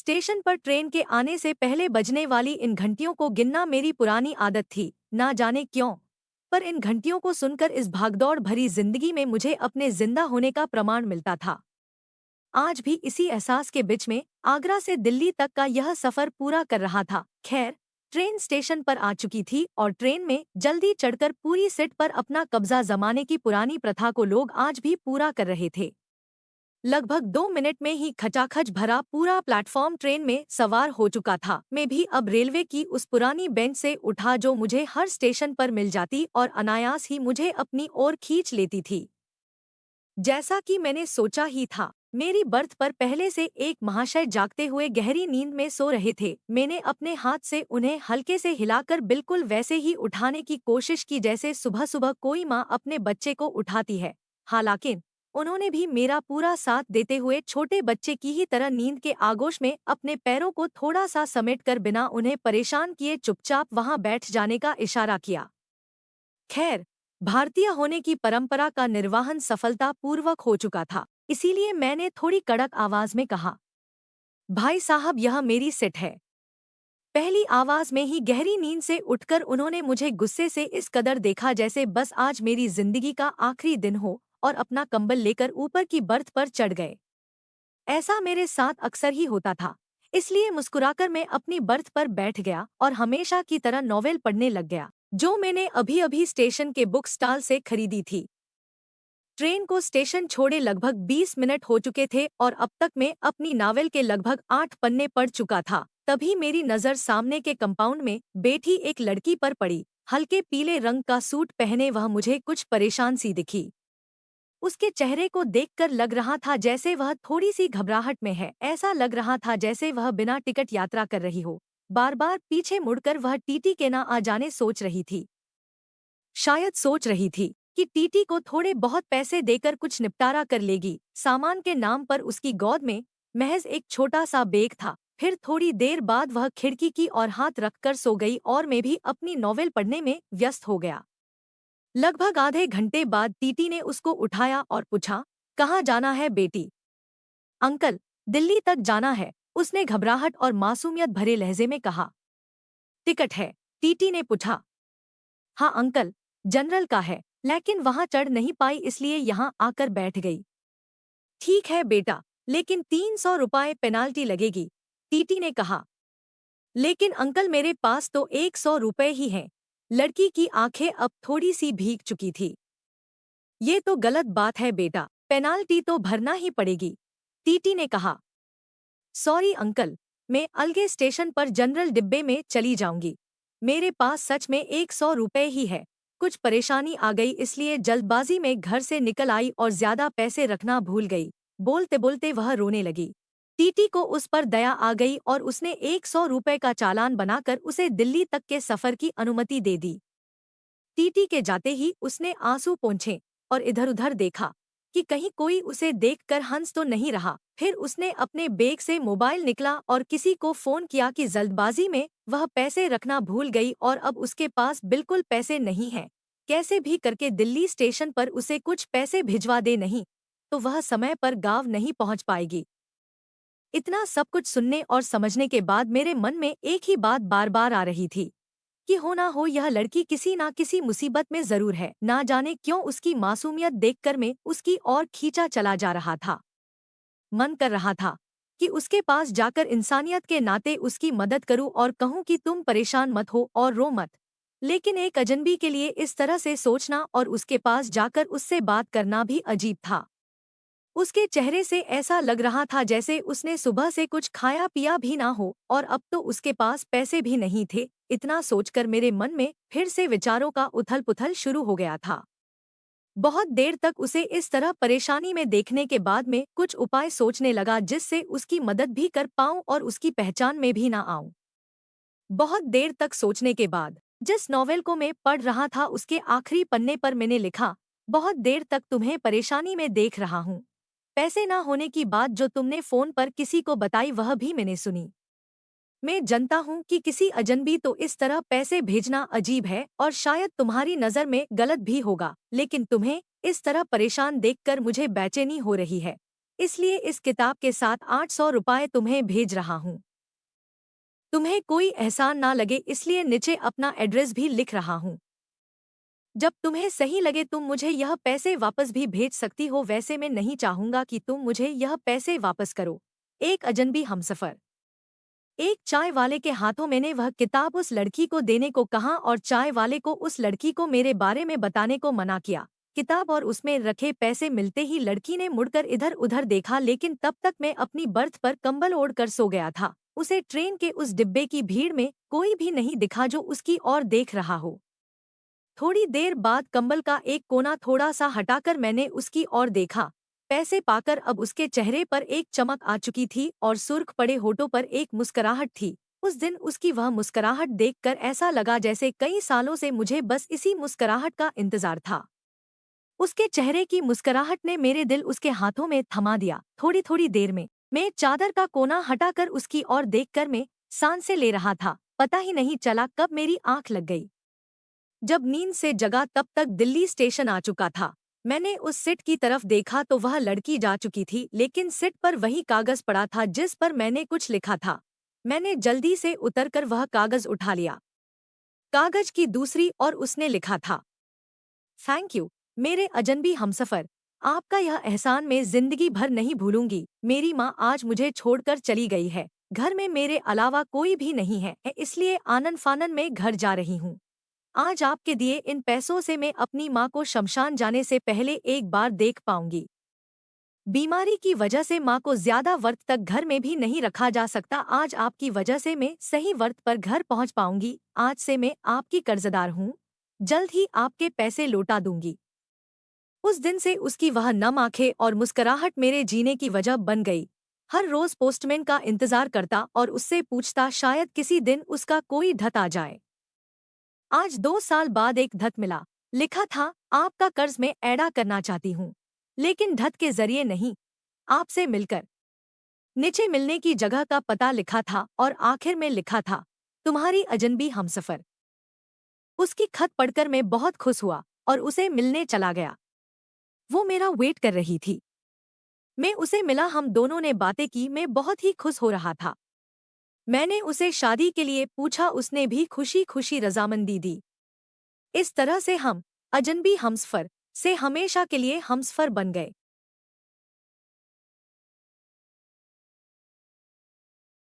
Station पर train के आने से पहले बजने वाली इन घंटियों को गिनना मेरी पुरानी आदत थी, ना जाने क्यों। पर इन घंटियों को सुनकर इस भागदौड़ भरी जिंदगी में मुझे अपने जिंदा होने का प्रमाण मिलता था। आज भी इसी एहसास के बीच में आगरा से दिल्ली तक का यह सफर पूरा कर रहा था। खैर, ट्रेन स्टेशन पर आ चुकी थी और ट्रेन में जल्दी चढ़कर पूरी सीट पर अपना कब्जा जमाने की पुरानी प्रथा को लोग आज भी पूरा कर रहे थे। लगभग 2 मिनट में ही खचाखच भरा पूरा प्लेटफॉर्म ट्रेन में सवार हो चुका था। मैं भी अब रेलवे की उस पुरानी बेंच से उठा जो मुझे हर स्टेशन पर मिल जाती और अनायास ही मुझे अपनी ओर खींच लेती थी। जैसा कि मैंने सोचा ही था, मेरी बर्थ पर पहले से एक महाशय जागते हुए गहरी नींद में सो रहे थे। मैंने अपने हाथ से उन्हें हल्के से हिलाकर बिल्कुल वैसे ही उठाने की कोशिश की जैसे सुबह सुबह कोई माँ अपने बच्चे को उठाती है। हालांकि उन्होंने भी मेरा पूरा साथ देते हुए छोटे बच्चे की ही तरह नींद के आगोश में अपने पैरों को थोड़ा सा समेटकर बिना उन्हें परेशान किए चुपचाप वहां बैठ जाने का इशारा किया। खैर, भारतीय होने की परंपरा का निर्वहन सफलतापूर्वक हो चुका था, इसीलिए मैंने थोड़ी कड़क आवाज में कहा, भाई साहब यह मेरी सीट है। पहली आवाज में ही गहरी नींद से उठकर उन्होंने मुझे गुस्से से इस कदर देखा जैसे बस आज मेरी जिंदगी का आखिरी दिन हो, और अपना कंबल लेकर ऊपर की बर्थ पर चढ़ गए। ऐसा मेरे साथ अक्सर ही होता था, इसलिए मुस्कुराकर मैं अपनी बर्थ पर बैठ गया और हमेशा की तरह नॉवेल पढ़ने लग गया, जो मैंने अभी अभी स्टेशन के बुक स्टॉल से खरीदी थी। ट्रेन को स्टेशन छोड़े लगभग 20 मिनट हो चुके थे और अब तक मैं अपनी नावल के लगभग 8 पन्ने पढ़ चुका था। तभी मेरी नज़र सामने के कंपाउंड में बैठी एक लड़की पर पड़ी। हल्के पीले रंग का सूट पहने वह मुझे कुछ परेशान सी दिखी। उसके चेहरे को देखकर लग रहा था जैसे वह थोड़ी सी घबराहट में है। ऐसा लग रहा था जैसे वह बिना टिकट यात्रा कर रही हो। बार बार पीछे मुड़कर वह टीटी के ना आ जाने सोच रही थी। शायद सोच रही थी कि टीटी को थोड़े बहुत पैसे देकर कुछ निपटारा कर लेगी। सामान के नाम पर उसकी गोद में महज एक छोटा सा बैग था। फिर थोड़ी देर बाद वह खिड़की की ओर हाथ रखकर सो गई और मैं भी अपनी नॉवेल पढ़ने में व्यस्त हो गया। लगभग आधे घंटे बाद टीटी ने उसको उठाया और पूछा, कहाँ जाना है बेटी? अंकल, दिल्ली तक जाना है, उसने घबराहट और मासूमियत भरे लहजे में कहा। टिकट है? टीटी ने पूछा। हाँ अंकल, जनरल का है, लेकिन वहां चढ़ नहीं पाई इसलिए यहाँ आकर बैठ गई। ठीक है बेटा, लेकिन 300 रुपये पेनाल्टी लगेगी, टीटी ने कहा। लेकिन अंकल मेरे पास तो 100 रुपये ही हैं। लड़की की आंखें अब थोड़ी सी भीग चुकी थी। ये तो गलत बात है बेटा, पेनाल्टी तो भरना ही पड़ेगी, टीटी ने कहा। सॉरी अंकल, मैं अलगे स्टेशन पर जनरल डिब्बे में चली जाऊंगी। मेरे पास सच में 100 रुपये ही है। कुछ परेशानी आ गई इसलिए जल्दबाजी में घर से निकल आई और ज्यादा पैसे रखना भूल गई। बोलते बोलते वह रोने लगी। टीटी को उस पर दया आ गई और उसने 100 रुपये का चालान बनाकर उसे दिल्ली तक के सफर की अनुमति दे दी। टीटी के जाते ही उसने आंसू पोंछे और इधर-उधर देखा कि कहीं कोई उसे देखकर हंस तो नहीं रहा। फिर उसने अपने बैग से मोबाइल निकला और किसी को फोन किया कि जल्दबाजी में वह पैसे रखना भूल गई और अब उसके पास बिल्कुल पैसे नहीं हैं। कैसे भी करके दिल्ली स्टेशन पर उसे कुछ पैसे भिजवा दे, नहीं तो वह समय पर गांव नहीं पहुंच पाएगी। इतना सब कुछ सुनने और समझने के बाद मेरे मन में एक ही बात बार बार आ रही थी कि हो ना हो यह लड़की किसी ना किसी मुसीबत में जरूर है। ना जाने क्यों उसकी मासूमियत देखकर मैं उसकी ओर खींचा चला जा रहा था। मन कर रहा था कि उसके पास जाकर इंसानियत के नाते उसकी मदद करूं और कहूं कि तुम परेशान मत हो और रो मत। लेकिन एक अजनबी के लिए इस तरह से सोचना और उसके पास जाकर उससे बात करना भी अजीब था। उसके चेहरे से ऐसा लग रहा था जैसे उसने सुबह से कुछ खाया पिया भी ना हो और अब तो उसके पास पैसे भी नहीं थे। इतना सोचकर मेरे मन में फिर से विचारों का उथल-पुथल शुरू हो गया था। बहुत देर तक उसे इस तरह परेशानी में देखने के बाद मैं कुछ उपाय सोचने लगा जिससे उसकी मदद भी कर पाऊं और उसकी पहचान में भी ना आऊं। बहुत देर तक सोचने के बाद जिस नॉवेल को मैं पढ़ रहा था उसके आखिरी पन्ने पर मैंने लिखा, बहुत देर तक तुम्हें परेशानी में देख रहा हूँ। पैसे ना होने की बात जो तुमने फोन पर किसी को बताई वह भी मैंने सुनी। मैं जानता हूँ कि किसी अजनबी तो इस तरह पैसे भेजना अजीब है और शायद तुम्हारी नज़र में गलत भी होगा, लेकिन तुम्हें इस तरह परेशान देखकर मुझे बेचैनी हो रही है। इसलिए इस किताब के साथ 800 रुपये तुम्हें भेज रहा हूँ। तुम्हें कोई एहसान ना लगे इसलिए नीचे अपना एड्रेस भी लिख रहा हूँ। जब तुम्हें सही लगे तुम मुझे यह पैसे वापस भी भेज सकती हो, वैसे मैं नहीं चाहूंगा कि तुम मुझे यह पैसे वापस करो। एक अजनबी हमसफर। एक चाय वाले के हाथों मैंने वह किताब उस लड़की को देने को कहा और चाय वाले को उस लड़की को मेरे बारे में बताने को मना किया। किताब और उसमें रखे पैसे मिलते ही लड़की ने मुड़कर इधर उधर देखा, लेकिन तब तक मैं अपनी बर्थ पर कंबल ओढ़कर सो गया था। उसे ट्रेन के उस डिब्बे की भीड़ में कोई भी नहीं दिखा जो उसकी ओर देख रहा हो। थोड़ी देर बाद कंबल का एक कोना थोड़ा सा हटाकर मैंने उसकी ओर देखा। पैसे पाकर अब उसके चेहरे पर एक चमक आ चुकी थी और सुर्ख पड़े होठों पर एक मुस्कुराहट थी। उस दिन उसकी वह मुस्कुराहट देखकर ऐसा लगा जैसे कई सालों से मुझे बस इसी मुस्कुराहट का इंतजार था। उसके चेहरे की मुस्कुराहट ने मेरे दिल उसके हाथों में थमा दिया। थोड़ी थोड़ी देर में मैं चादर का कोना हटाकर उसकी ओर देखकर मैं सांसें ले रहा था। पता ही नहीं चला कब मेरी आंख लग गई। जब नींद से जगा तब तक दिल्ली स्टेशन आ चुका था। मैंने उस सीट की तरफ देखा तो वह लड़की जा चुकी थी, लेकिन सीट पर वही कागज पड़ा था जिस पर मैंने कुछ लिखा था। मैंने जल्दी से उतरकर वह कागज उठा लिया। कागज की दूसरी ओर उसने लिखा था, थैंक यू मेरे अजनबी हमसफर, आपका यह एहसान मैं जिंदगी भर नहीं भूलूंगी। मेरी माँ आज मुझे छोड़कर चली गई है। घर में मेरे अलावा कोई भी नहीं है, इसलिए आनन फानन में घर जा रही हूँ। आज आपके दिए इन पैसों से मैं अपनी माँ को शमशान जाने से पहले एक बार देख पाऊंगी। बीमारी की वजह से माँ को ज्यादा वक्त तक घर में भी नहीं रखा जा सकता। आज आपकी वजह से मैं सही वक्त पर घर पहुँच पाऊंगी। आज से मैं आपकी कर्जदार हूँ। जल्द ही आपके पैसे लौटा दूंगी। उस दिन से उसकी वह नम आंखें और मुस्कुराहट मेरे जीने की वजह बन गई। हर रोज पोस्टमैन का इंतजार करता और उससे पूछता, शायद किसी दिन उसका कोई ढत आ जाए। आज 2 साल बाद एक ढत मिला। लिखा था, आपका कर्ज मैं अदा करना चाहती हूँ, लेकिन ढत के जरिए नहीं, आपसे मिलकर। नीचे मिलने की जगह का पता लिखा था और आखिर में लिखा था, तुम्हारी अजनबी हमसफर। उसकी खत पढ़कर मैं बहुत खुश हुआ और उसे मिलने चला गया। वो मेरा वेट कर रही थी। मैं उसे मिला, हम दोनों ने बातें की, मैं बहुत ही खुश हो रहा था। मैंने उसे शादी के लिए पूछा, उसने भी खुशी खुशी रजामंदी दी। इस तरह से हम अजनबी हमसफर से हमेशा के लिए हमसफर बन गए।